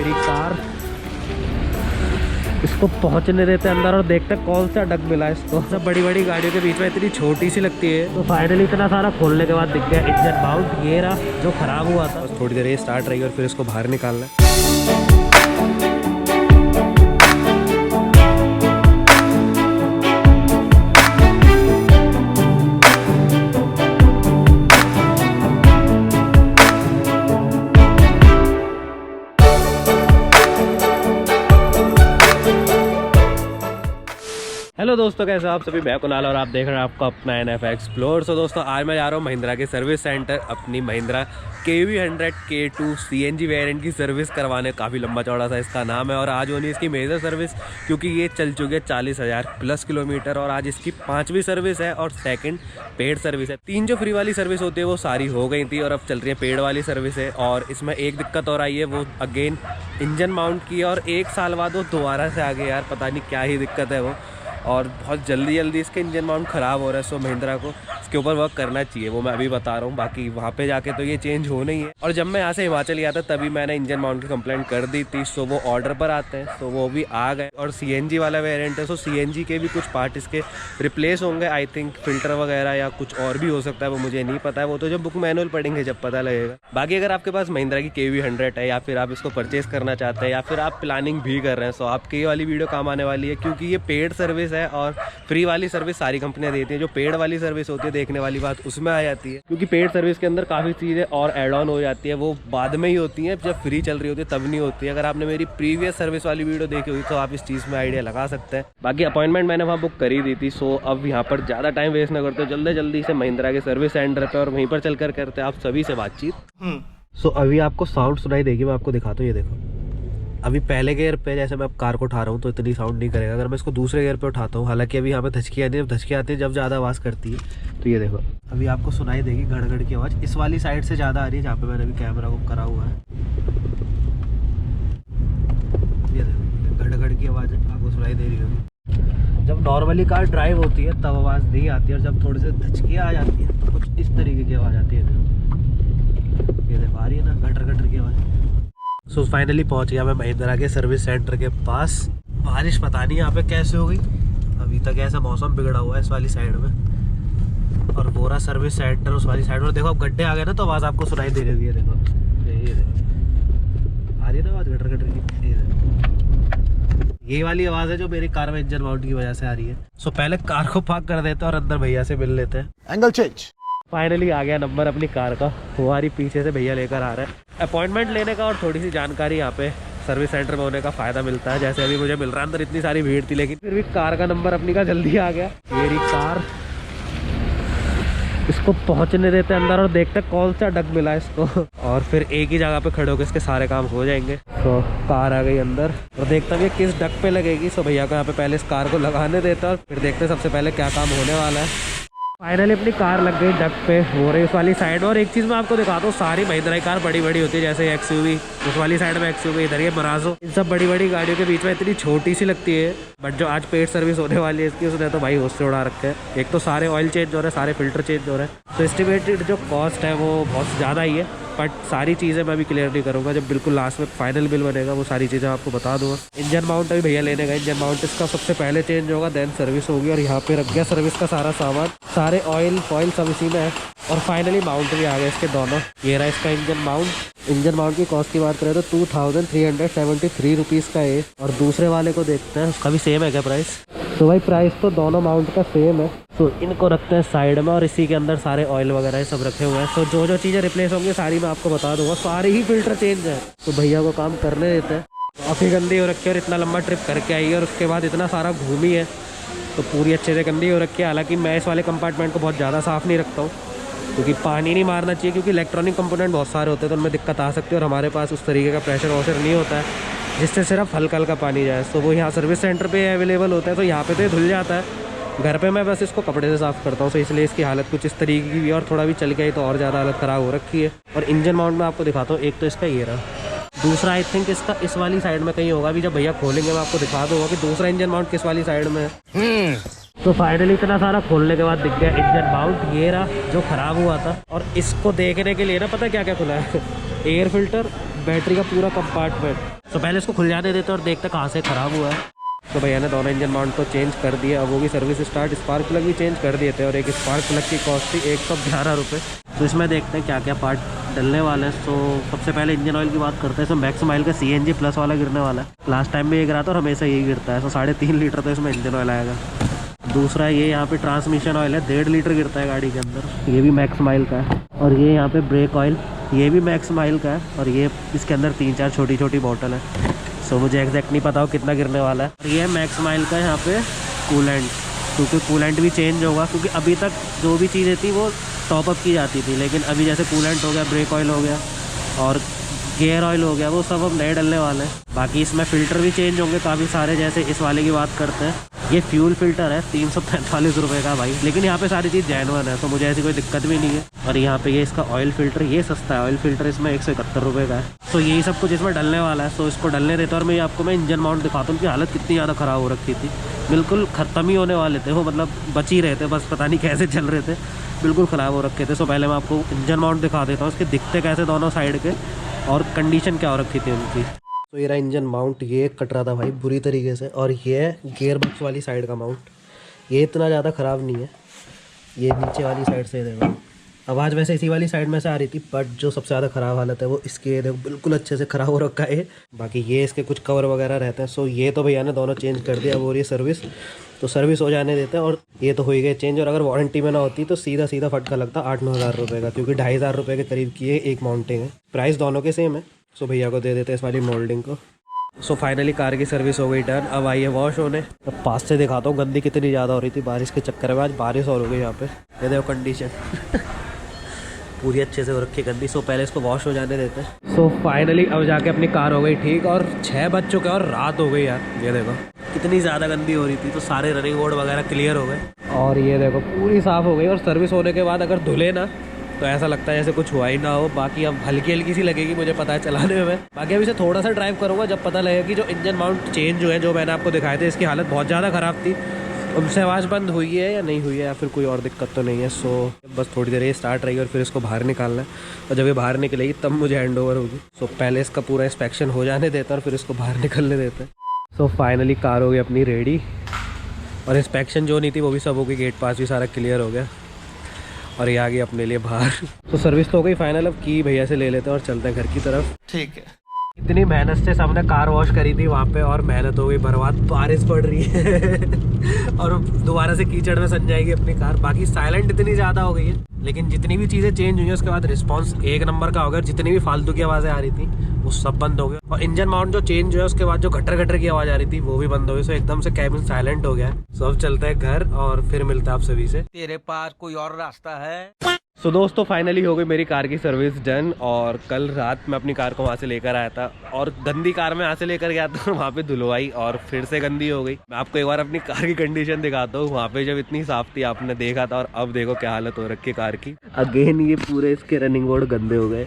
मेरी कार इसको पहुंचने देते अंदर और देखते कौन सा डग मिला इसको। सब बड़ी बड़ी गाड़ियों के बीच में इतनी छोटी सी लगती है। तो फाइनली इतना सारा खोलने के बाद दिख गया इंजन माउंट, ये रहा जो खराब हुआ था। बस थोड़ी देर ये स्टार्ट रही और फिर इसको बाहर निकालना है। हेलो दोस्तों, कैसे आप सभी? मैं कुणाल और आप देख रहे हैं आपका अपना NF एक्सप्लोर। सो दोस्तों, आज मैं जा रहा हूँ महिंद्रा के सर्विस सेंटर अपनी Mahindra KV100 K2 CNG variant की सर्विस करवाने। काफ़ी लंबा चौड़ा सा इसका नाम है और आज होनी इसकी मेजर सर्विस, क्योंकि ये चल चुकी है 40,000 प्लस किलोमीटर और आज इसकी 5वीं सर्विस है और सेकंड पेड सर्विस है। 3 जो फ्री वाली सर्विस होती है वो सारी हो गई थी और अब चल रही है पेड वाली सर्विस है। और इसमें एक दिक्कत और आई है, वो अगेन इंजन माउंट की, और 1 साल बाद वो दोबारा से आ गए। यार पता नहीं क्या ही दिक्कत है वो, और बहुत जल्दी इसके इंजन माउंट ख़राब हो रहा है। सो महिंद्रा को इसके ऊपर वर्क करना चाहिए, वो मैं अभी बता रहा हूँ। बाकी वहाँ पे जाके तो ये चेंज हो नहीं है। और जब मैं यहाँ से हिमाचल गया था तभी मैंने इंजन माउंट की कंप्लेंट कर दी थी। सो वो ऑर्डर पर आते हैं, तो वो भी आ गए। और CNG वाला वेरिएंट है, सो CNG के भी कुछ पार्ट इसके रिप्लेस होंगे। आई थिंक फिल्टर वगैरह या कुछ और भी हो सकता है, वो मुझे नहीं पता है। वो तो जब बुक मैनुअल पढ़ेंगे जब पता लगेगा। बाकी अगर आपके पास महिंद्रा की KV100 है या फिर आप इसको परचेज करना चाहते हैं या फिर आप प्लानिंग भी कर रहे हैं, सो आपकी ये वाली वीडियो काम आने वाली है, क्योंकि ये पेड सर्विस है। और फ्री वाली सर्विस सारी कंपनियां देती हैं, जो पेड वाली सर्विस होती है देखने वाली बात उसमें आ जाती है। क्योंकि पेड सर्विस के अंदर काफ़ी चीज़ें और ऐड ऑन हो जाती है, वो बाद में ही होती हैं, जब फ्री चल रही होती है तब नहीं होती है। अगर आपने मेरी प्रीवियस सर्विस वाली वीडियो देखी हुई तो आप इस चीज़ में आइडिया लगा सकते हैं। बाकी अपॉइंटमेंट मैंने वहाँ बुक करी दी थी। सो अब यहाँ पर ज़्यादा टाइम वेस्ट ना करते, जल्दी से महिंद्रा के सर्विस सेंटर पर और वहीं पर चल कर करते आप सभी से बातचीत। सो अभी आपको साउंड सुनाई देगी, मैं आपको दिखाता हूँ। ये देखो, अभी पहले गियर पे जैसे मैं अब कार को उठा रहा हूँ तो इतनी साउंड नहीं करेगा। अगर मैं इसको दूसरे गियर पे उठाता हूँ, हालांकि अभी यहाँ पे धचकी आती है, जब धचकी आती है जब ज़्यादा आवाज़ करती है। तो ये देखो, अभी आपको सुनाई देगी घड़ की आवाज़। इस वाली साइड से ज़्यादा आ रही है जहाँ पे मैंने अभी कैमरा को करा हुआ है। ये देखो, घड़ की आवाज़ आपको सुनाई दे रही होगी। जब नॉर्मली कार ड्राइव होती है तब आवाज़ नहीं आती है, और जब थोड़ी सी धचकियाँ आ जाती है तो कुछ इस तरीके की आवाज़ आती है। ये देखो, आ रही है ना घटर की आवाज़। सो फाइनली पहुंच गया मैं महिंद्रा के सर्विस सेंटर के पास। बारिश पता नहीं यहाँ पे कैसे हो गई, अभी तक ऐसा मौसम बिगड़ा हुआ है इस वाली साइड में। और बोरा सर्विस सेंटर उस वाली साइड में। देखो अब गड्ढे आ गए ना तो आवाज़ आपको सुनाई दे रही है। देखो ये देखो, आ रही है ना आवाज़ घटर की। ये वाली आवाज़ है जो मेरी कार में इंजन माउंट की वजह से आ रही है। सो पहले कार को पार्क कर देते हैं और अंदर भैया से मिल लेते हैं। Angle change. फाइनली आ गया नंबर अपनी कार का, हमारी पीछे से भैया लेकर आ रहे हैं। अपॉइंटमेंट लेने का और थोड़ी सी जानकारी यहाँ पे सर्विस सेंटर में होने का फ़ायदा मिलता है। जैसे अभी मुझे मिल रहा है, अंदर इतनी सारी भीड़ थी लेकिन फिर भी कार का नंबर अपनी का जल्दी आ गया। मेरी कार इसको पहुँचने देते अंदर और देखते कौन सा डग मिला इसको, और फिर एक ही जगह पे खड़े होकर इसके सारे काम हो जाएंगे। तो कार आ गई अंदर और देखता भी किस डग पे लगेगी। सो भैया को यहाँ पे पहले इस कार को लगाने देता और फिर देखते सबसे पहले क्या काम होने वाला है। फाइनली अपनी कार लग गई डक पे, हो रही उस वाली साइड में। और एक चीज़ मैं आपको दिखाता हूँ, सारी महिंद्रा की कार बड़ी होती है, जैसे XUV उस वाली साइड में XUV, इधर ये मराजो, इन सब बड़ी गाड़ियों के बीच में इतनी छोटी सी लगती है। बट जो आज पेड सर्विस होने वाली है इसकी, उसने तो भाई होश से उड़ा रखे हैं। एक तो सारे ऑयल चेंज हो रहे हैं, सारे फिल्टर चेंज हो रहे हैं। तो एस्टिमेटेड जो कॉस्ट है वो बहुत ज़्यादा ही है, बट सारी चीज़ें मैं अभी क्लियर नहीं करूँगा। जब बिल्कुल लास्ट में फाइनल बिल बनेगा वो सारी चीज़ें आपको बता दूँगा। इंजन माउंट अभी भैया लेने गए, इंजन माउंट इसका सबसे पहले चेंज होगा, देन सर्विस होगी। और यहाँ पे रख गया सर्विस का सारा सामान, सारे ऑयल सब इसी में है। और फाइनली माउंट भी आ गए इसके दोनों। ये रहा इसका इंजन माउंट। इंजन माउंट की कॉस्ट की बात करें तो 2373 रुपीज़ का है। और दूसरे वाले को देखते हैं, उसका भी सेम है क्या प्राइस? तो भाई प्राइस तो दोनों माउंट का सेम है। तो इनको रखते हैं साइड में और इसी के अंदर सारे ऑयल वगैरह सब रखे हुए हैं। तो जो चीज़ें रिप्लेस होंगी सारी मैं आपको बता दूंगा, सारी ही फिल्टर चेंज है। तो भैया को काम करने देते हैं। काफ़ी गंदी हो रखी है और इतना लंबा ट्रिप करके आई है और उसके बाद इतना सारा घूमी है तो पूरी अच्छे से गंदी हो रखी है। हालांकि मैं इस वाले कंपार्टमेंट को बहुत ज़्यादा साफ़ नहीं रखता हूँ, क्योंकि पानी नहीं मारना चाहिए, क्योंकि इलेक्ट्रॉनिक कंपोनेंट बहुत सारे होते हैं तो उनमें दिक्कत आ सकती है। और हमारे पास उस तरीके का प्रेशर वॉशर नहीं होता है जिससे सिर्फ हल्का पानी जाए। तो वो यहाँ सर्विस सेंटर पे अवेलेबल होता है, तो यहाँ पे तो ये धुल जाता है। घर पे मैं बस इसको कपड़े से साफ़ करता हूँ, तो इसलिए इसकी हालत कुछ इस तरीके की भी, और थोड़ा भी चल गई तो और ज़्यादा हालत ख़राब हो रखी है। और इंजन माउंट में आपको दिखाता हूँ, एक तो इसका ये रहा, दूसरा आई थिंक इसका इस वाली साइड में कहीं होगा। अभी जब भैया खोलेंगे मैं आपको दिखा दूँगा कि दूसरा इंजन माउंट किस वाली साइड में है। तो फाइनली इतना सारा खोलने के बाद दिख गया इंजन माउंट, ये रहा जो ख़राब हुआ था। और इसको देखने के लिए ना पता क्या क्या खुला है, एयर फिल्टर, बैटरी का पूरा कंपार्टमेंट, तो पहले इसको खुल जाने देते और देखते कहाँ से ख़राब हुआ है। तो भैया ने दोनों इंजन माउंट तो चेंज कर दिया, अब वो भी सर्विस स्टार्ट। स्पार्क प्लग भी चेंज कर दिए थे और एक स्पार्क प्लग की कॉस्ट थी 111 रुपये। तो इसमें देखते हैं क्या क्या पार्ट डलने वाले हैं। तो सबसे पहले इंजन ऑयल की बात करते हैं। इसमें मैक्स माइल का CNG प्लस वाला गिरने वाला है। लास्ट टाइम भी ये गिरा था और हमेशा यही गिरता है। तो 3.5 लीटर तो इसमें इंजन ऑयल आएगा। दूसरा ये यहाँ पे ट्रांसमिशन ऑयल है, 1.5 लीटर गिरता है गाड़ी के अंदर, ये भी मैक्स माइल का है। और ये यहाँ पे ब्रेक ऑयल, ये भी मैक्स माइल का है और ये इसके अंदर 3-4 छोटी छोटी बॉटल है। सो मुझे एग्जैक्ट नहीं पता हो कितना गिरने वाला है। और ये मैक्स माइल का यहाँ पे कूलेंट, क्योंकि कूलेंट भी चेंज होगा, क्योंकि अभी तक जो भी चीज़ें थी वो टॉपअप की जाती थी, लेकिन अभी जैसे कूलेंट हो गया, ब्रेक ऑयल हो गया और गियर ऑयल हो गया, वो सब अब नए डलने वाले हैं। बाकी इसमें फ़िल्टर भी चेंज होंगे काफ़ी सारे। जैसे इस वाले की बात करते हैं, ये फ्यूल फिल्टर है 345 रुपये का भाई, लेकिन यहाँ पे सारी चीज़ जेन्युइन है, तो मुझे ऐसी कोई दिक्कत भी नहीं है। और यहाँ पे ये इसका ऑयल फिल्टर, ये सस्ता है, ऑयल फिल्टर इसमें 171 रुपये का है। तो यही सब कुछ इसमें डलने वाला है। तो इसको डलने देता और मैं इंजन माउंट दिखाता हूँ, उनकी हालत कितनी ज़्यादा ख़राब हो रखी थी, बिल्कुल ख़त्म ही होने वाले थे वो, मतलब बच ही रहे थे, बस पता नहीं कैसे चल रहे थे, बिल्कुल ख़राब हो रखे थे। सो पहले मैं आपको इंजन माउंट दिखा देता हूँ, इसके दिखते कैसे दोनों साइड के और कंडीशन क्या हो रखी थी उनकी। तो ये रहा इंजन माउंट, ये कट रहा था भाई बुरी तरीके से। और ये गियर बॉक्स वाली साइड का माउंट, ये इतना ज़्यादा ख़राब नहीं है। ये नीचे वाली साइड से देखो, आवाज़ वैसे इसी वाली साइड में से आ रही थी, बट जो सबसे ज़्यादा ख़राब हालत है वो इसके, देखो बिल्कुल अच्छे से ख़राब हो रखा है। बाकी ये इसके कुछ कवर वगैरह रहते हैं। सो ये तो भैया ने दोनों चेंज कर दिया। अब हो रही है सर्विस, तो सर्विस हो जाने देते हैं। और ये तो हो ही गए चेंज। और अगर वारंटी में ना होती तो सीधा फटका लगता 8-9 हज़ार रुपये का, क्योंकि 2,500 रुपये के करीब की है एक माउंटिंग है। प्राइस दोनों के सेम है। सो भैया को दे देते हैं इस वाली मोल्डिंग को। सो फाइनली कार की सर्विस हो गई डन। अब आई है वॉश होने। अब पास से दिखाता हूँ गंदी कितनी ज़्यादा हो रही थी बारिश के चक्कर में। आज बारिश और हो गई यहाँ पे, ये देखो कंडीशन पूरी अच्छे से हो रखी गंदी। सो पहले इसको वॉश हो जाने देते हैं। सो फाइनली अब जाके अपनी कार हो गई ठीक, और 6 बज चुके हैं और रात हो गई यार। ये देखो कितनी ज़्यादा गंदी हो रही थी। तो सारे रनिंग बोर्ड वगैरह क्लियर हो गए और ये देखो पूरी साफ़ हो गई। और सर्विस होने के बाद अगर धुले ना तो ऐसा लगता है जैसे कुछ हुआ ही ना हो। बाकी अब हल्की हल्की सी लगेगी, मुझे पता है चलाने में। बाकी अब इसे थोड़ा सा ड्राइव करूँगा, जब पता लगेगा कि जो इंजन माउंट चेंज हुए जो मैंने आपको दिखाए थे, इसकी हालत बहुत ज़्यादा ख़राब थी, उनसे आवाज़ बंद हुई है या नहीं हुई है, या फिर कोई और दिक्कत तो नहीं है। सो बस थोड़ी देर ये स्टार्ट रहेगी और फिर इसको बाहर निकालना है। और जब ये बाहर निकलेगी तब मुझे हैंड ओवर होगी। सो पहले इसका पूरा इंस्पेक्शन हो जाने देता और फिर इसको बाहर निकलने देते हैं। सो फाइनली कार हो गई अपनी रेडी, और इंस्पेक्शन जो नहीं थी वो भी सब हो गई, गेट पास भी सारा क्लियर हो गया और ये आ गई अपने लिए बाहर। तो सर्विस तो हो गई फाइनल। अब की भैया से ले लेते हैं और चलते हैं घर की तरफ। ठीक है। इतनी मेहनत से सबने कार वॉश करी थी वहाँ पे और मेहनत हो गई बर्बाद। बारिश पड़ रही है और दोबारा से कीचड़ में सज जाएगी अपनी कार। बाकी साइलेंट इतनी ज़्यादा हो गई है, लेकिन जितनी भी चीज़ें चेंज हुई हैं उसके बाद रिस्पांस एक नंबर का हो गया। जितनी भी फालतू की आवाज़ें आ रही थी वो सब बंद हो गया। और इंजन माउंट जो चेंज हुआ उसके बाद जो गटर गटर की आवाज़ आ रही थी वो भी बंद हो गई। सो एकदम से कैबिन साइलेंट हो गया। सो अब चलते हैं घर और फिर मिलता है आप सभी से। तेरे पास कोई और रास्ता है? सो दोस्तों फाइनली हो गई मेरी कार की सर्विस डन। और कल रात मैं अपनी कार को वहाँ से लेकर आया था और गंदी कार में यहाँ से लेकर गया था, वहाँ पे धुलवाई और फिर से गंदी हो गई। मैं आपको एक बार अपनी कार की कंडीशन दिखाता हूँ। वहाँ पे जब इतनी साफ थी आपने देखा था, और अब देखो क्या हालत हो रखी है कार की। अगेन ये पूरे इसके रनिंग बोर्ड गंदे हो गए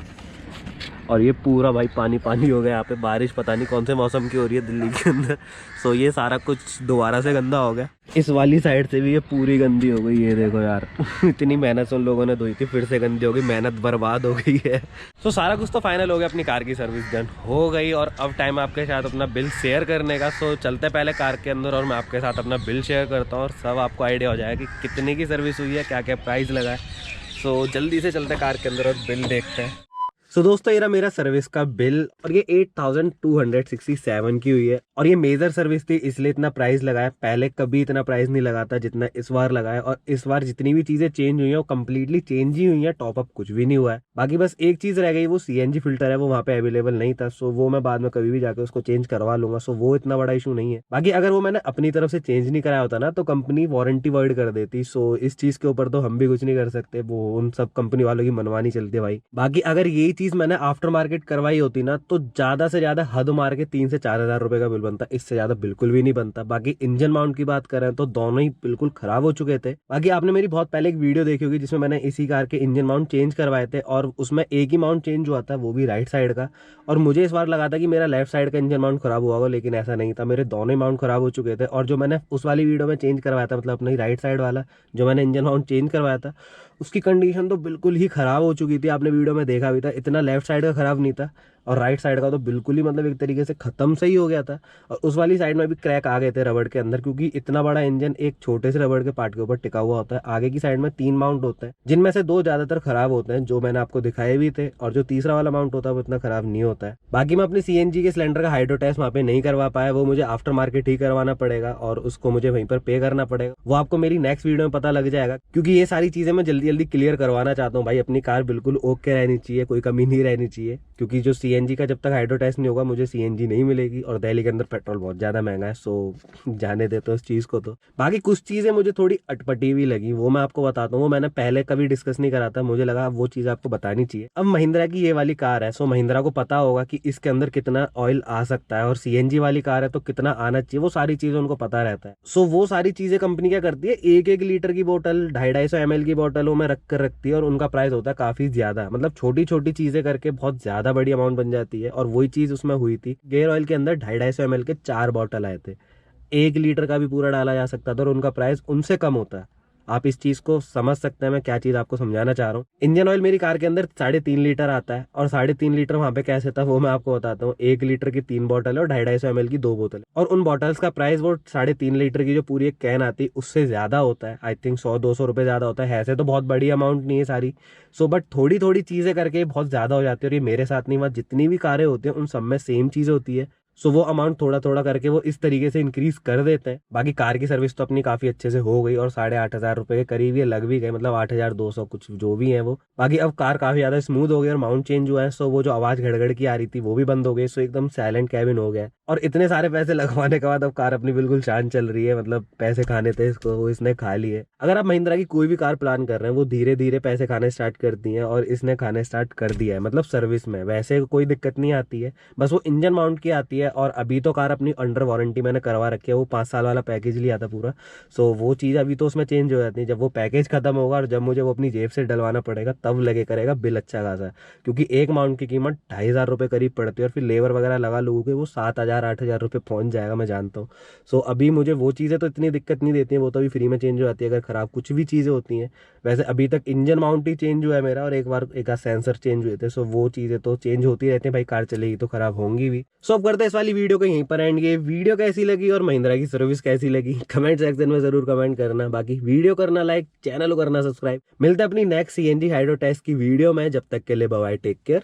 और ये पूरा भाई पानी पानी हो गया। यहाँ पे बारिश पता नहीं कौन से मौसम की हो रही है दिल्ली के अंदर। सो ये सारा कुछ दोबारा से गंदा हो गया। इस वाली साइड से भी ये पूरी गंदी हो गई। ये देखो यार इतनी मेहनत से उन लोगों ने धोई थी, फिर से गंदी हो गई, मेहनत बर्बाद हो गई है। सो सारा कुछ तो फाइनल हो गया, अपनी कार की सर्विस डन हो गई। और अब टाइम आपके साथ अपना बिल शेयर करने का। सो चलते पहले कार के अंदर और मैं आपके साथ अपना बिल शेयर करता हूँ और सब आपको आइडिया हो जाएगा कि कितने की सर्विस हुई है, क्या क्या प्राइस लगा है। सो जल्दी से चलते कार के अंदर और बिल देखते हैं। सो दोस्तों ये रहा मेरा सर्विस का बिल और ये 8,267 की हुई है। और ये मेजर सर्विस थी इसलिए इतना प्राइस लगाया। पहले कभी इतना प्राइस नहीं लगाता जितना इस बार लगाया। और इस बार जितनी भी चीजें चेंज हुई हैं वो कम्प्लीटली चेंज ही हुई हैं, टॉपअप कुछ भी नहीं हुआ है। बाकी बस एक चीज रह गई, वो CNG फिल्टर है, वो वहाँ पे अवेलेबल नहीं था। सो वो मैं बाद में कभी भी जाकर उसको चेंज करवा लूंगा। सो वो इतना बड़ा इशू नहीं है। बाकी अगर वो मैंने अपनी तरफ से चेंज नहीं कराया होता ना तो कंपनी वारंटी वॉइड कर देती। सो इस चीज के ऊपर तो हम भी कुछ नहीं कर सकते, वो उन सब कंपनी वालों की मनमानी चलती है भाई। बाकी अगर यही चीज मैंने आफ्टर मार्केट करवाई होती ना तो ज्यादा से ज्यादा हद मार के 3 से 4 हज़ार रुपए का बिल बनता, इससे ज्यादा बिल्कुल भी नहीं बनता। बाकी इंजन माउंट की बात करें तो दोनों ही बिल्कुल खराब हो चुके थे। बाकी आपने मेरी बहुत पहले एक वीडियो देखी होगी जिसमें मैंने इसी कार के इंजन माउंट चेंज करवाए थे और उसमें एक ही माउंट चेंज हुआ था, वो भी राइट साइड का। और मुझे इस बार लगा था कि मेरा लेफ्ट साइड का इंजन माउंट खराब हुआ होगा, लेकिन ऐसा नहीं था, मेरे दोनों ही माउंट खराब हो चुके थे। और जो मैंने उस वाली वीडियो में चेंज करवाया था, मतलब अपनी राइट साइड वाला जो मैंने इंजन माउंट चेंज करवाया था, उसकी कंडीशन तो बिल्कुल ही खराब हो चुकी थी। आपने वीडियो में देखा भी था, इतना लेफ्ट साइड का खराब नहीं था। और राइट साइड का तो बिल्कुल ही मतलब एक तरीके से खत्म से ही हो गया था। और उस वाली साइड में भी क्रैक आ गए थे रबड़ के अंदर, क्योंकि इतना बड़ा इंजन एक छोटे से रबड़ के पार्ट के ऊपर टिका हुआ होता है। आगे की साइड में 3 माउंट होते हैं, जिनमें से 2 ज्यादातर खराब होते हैं, जो मैंने आपको दिखाए भी थे, और जो तीसरा वाला माउंट होता है वो इतना खराब नहीं होता है। बाकी मैं अपनी सीएनजी के सिलेंडर का हाइड्रो टेस्ट वहाँ पे नहीं करवा पाया, वो मुझे आफ्टर मार्केट ही करवाना पड़ेगा और उसको मुझे वहीं पर पे करना पड़ेगा। वो आपको मेरी नेक्स्ट वीडियो में पता लग जाएगा, क्योंकि ये सारी चीजें मैं जल्दी जल्दी क्लियर करवाना चाहता हूँ भाई। अपनी कार बिल्कुल ओके रहनी चाहिए, कोई कमी नहीं रहनी चाहिए, क्योंकि जो सीएनजी का जब तक हाइड्रो टेस्ट नहीं होगा मुझे सीएनजी नहीं मिलेगी। और दिल्ली के अंदर पेट्रोल बहुत ज्यादा महंगा है, सो जाने देते हैं उस चीज को। तो बाकी कुछ चीजें मुझे थोड़ी अटपटी भी लगी, वो मैं आपको बताता हूँ। वो मैंने पहले कभी डिस्कस नहीं करा था, मुझे लगा वो चीज आपको बतानी चाहिए। अब महिंद्रा की ये वाली कार है, सो महिंद्रा को पता होगा कि इसके अंदर कितना ऑयल आ सकता है, और सीएनजी वाली कार है तो कितना आना चाहिए, वो सारी चीजें उनको पता रहता है। सो वो सारी चीजें कंपनी क्या करती है, 1-1 लीटर की बोतल 250-250 ml की बोतलों में रख कर रखती है, और उनका प्राइस होता है काफी ज्यादा। मतलब छोटी छोटी चीजें करके बहुत ज्यादा बड़ी अमाउंट बन जाती है। और वही चीज उसमें हुई थी। गेयर ऑयल के अंदर 250-250 ml के 4 बॉटल आए थे, 1 लीटर का भी पूरा डाला जा सकता था, और उनका प्राइस उनसे कम होता है। आप इस चीज को समझ सकते हैं मैं क्या चीज आपको समझाना चाह रहा हूँ। इंजन ऑयल मेरी कार के अंदर 3.5 लीटर आता है, और 3.5 लीटर वहां पे कैसे था वो मैं आपको बताता हूँ। 1 लीटर की 3 बोतल और 250 ml की 2 बोतल, और उन बॉटल्स का प्राइस वो 3.5 लीटर की जो पूरी एक कैन आती है उससे ज्यादा होता है। आई थिंक 100-200 रुपए ज्यादा होता है। ऐसे तो बहुत बड़ी अमाउंट नहीं है सारी, सो बट थोड़ी थोड़ी चीजें करके बहुत ज्यादा हो जाती है। और ये मेरे साथ नहीं हुआ, जितनी भी कारें होती हैं उन सब में सेम चीजें होती है। सो वो अमाउंट थोड़ा थोड़ा करके वो इस तरीके से इंक्रीज कर देते हैं। बाकी कार की सर्विस तो अपनी काफी अच्छे से हो गई, और 8,500 रुपए के करीब ये लग भी गए, मतलब 8,200 कुछ जो भी है वो। बाकी अब कार काफी ज्यादा स्मूथ हो गई, और माउंट चेंज हुआ है, सो वो जो आवाज घड़घड़ की आ रही थी वो भी बंद हो गई। सो एकदम साइलेंट कैबिन हो गया है। और इतने सारे पैसे लगवाने के बाद अब कार अपनी बिल्कुल शांत चल रही है। मतलब पैसे खाने थे इसको, वो इसने खा लिए। अगर आप महिंद्रा की कोई भी कार प्लान कर रहे हैं, वो धीरे धीरे पैसे खाने स्टार्ट करती है, और इसने खाने स्टार्ट कर दिया है। मतलब सर्विस में वैसे कोई दिक्कत नहीं आती है, बस वो इंजन माउंट की आती है। और अभी तो कार अपनी अंडर वारंटी मैंने करवा रखी है, वो 5 साल वाला पैकेज लिया था पूरा। सो वो चीज़ अभी तो उसमें चेंज हो जाती है। जब वो पैकेज खत्म होगा और जब मुझे वो अपनी जेब से डलवाना पड़ेगा, तब लगे करेगा बिल अच्छा खासा। क्योंकि एक माउंट की कीमत 2,500 रुपये करीब पड़ती है, और फिर लेबर वगैरह लगा लोगों के वो 7,000-8,000 रुपये पहुंच जाएगा, मैं जानता हूँ। सो अभी मुझे वो चीज़ें तो इतनी दिक्कत नहीं देती हैं, वो तो अभी फ्री में चेंज हो जाती है अगर खराब कुछ भी चीज़ें होती हैं। वैसे अभी तक इंजन माउंट ही चेंज हुआ है मेरा, और एक बार एक आध सेंसर चेंज हुए थे। सो वो चीज़ें तो चेंज होती रहती हैं भाई, कार चलेगी तो खराब होंगी भी। सो अब करते हैं इस वाली वीडियो को यहीं पर एंड। ये वीडियो कैसी लगी और महिंद्रा की सर्विस कैसी लगी कमेंट सेक्शन में जरूर कमेंट करना। बाकी वीडियो करना लाइक, चैनल को करना सब्सक्राइब। मिलते हैं अपनी नेक्स्ट सीएनजी हाइड्रो टेस्ट की वीडियो में, जब तक के लिए बाय, टेक केयर।